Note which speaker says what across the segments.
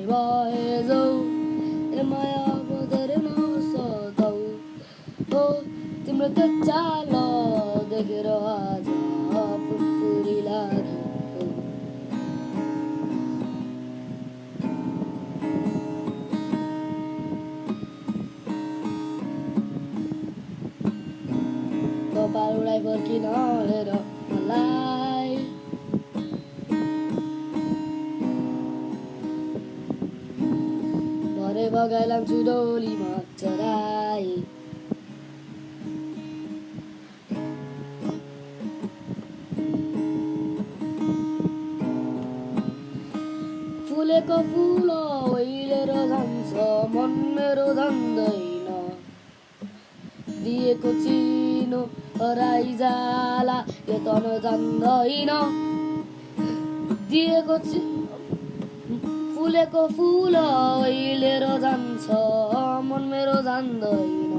Speaker 1: भए जाऊ ए माया बदर नसताऊ हो तिम्रो त्यो चाल देखेर आज फुरफुरी लाग्यो कपाल उडाइ फर्किन हेर मलाई भरे बगाइ लान्छु डोलीमा चढाई फुलेको फुल ओइलेर जान्छ मन मेरो जान्दैन दिएको चिनो हराइ जाला यो त नजान्दैन दिएको फुलेको फुल ओइलेर जान्छ मन मेरो जान्दैन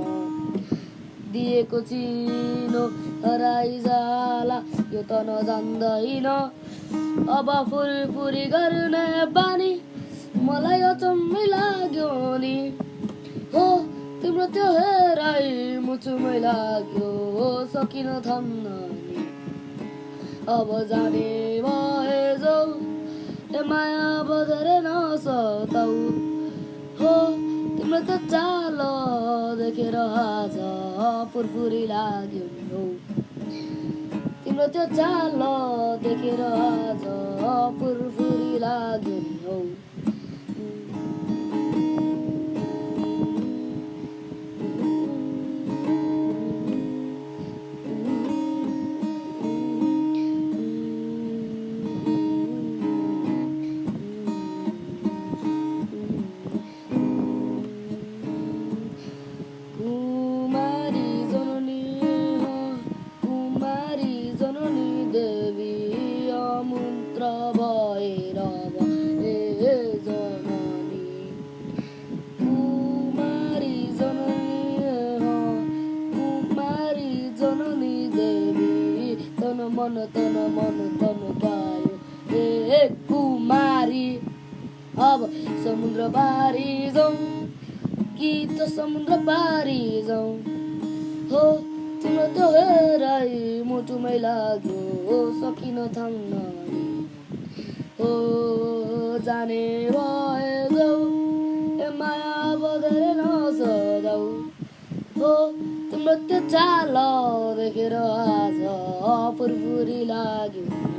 Speaker 1: दिएको चिनो हराइ जाला यो त नजान्दैन अब फुरफुरी गर्ने बानी मलाई अचम्मै लाग्यो नि हो तिम्रो त्यो हेराइ मुचुमै लाग्यो सकिन थम्न नि अब जाने भए जाऊ ए माया बदरे नसताऊ हो तिम्रो त्यो चाल देखेर आज फुरफुरी लाग्यो नि हो तिम्रो त्यो चाल देखेर आज फुरफुरी लाग्यो नि हो देवी अमन्त्र भएर ए जननी कुमारी जननी देवी तन मन तन गायो ए कुमारी अब समुद्र पारी जाउँ कि त समुद्र पारी जाउँ हो तिम्रो त्यो हेराइ मुटुमै लाग्यो सकिन थाम्न हो जाने भए जाऊ ए माया बदरे नसजाऊ हो तिम्रो त्यो चाल देखेर आज फुरफुरी लाग्यो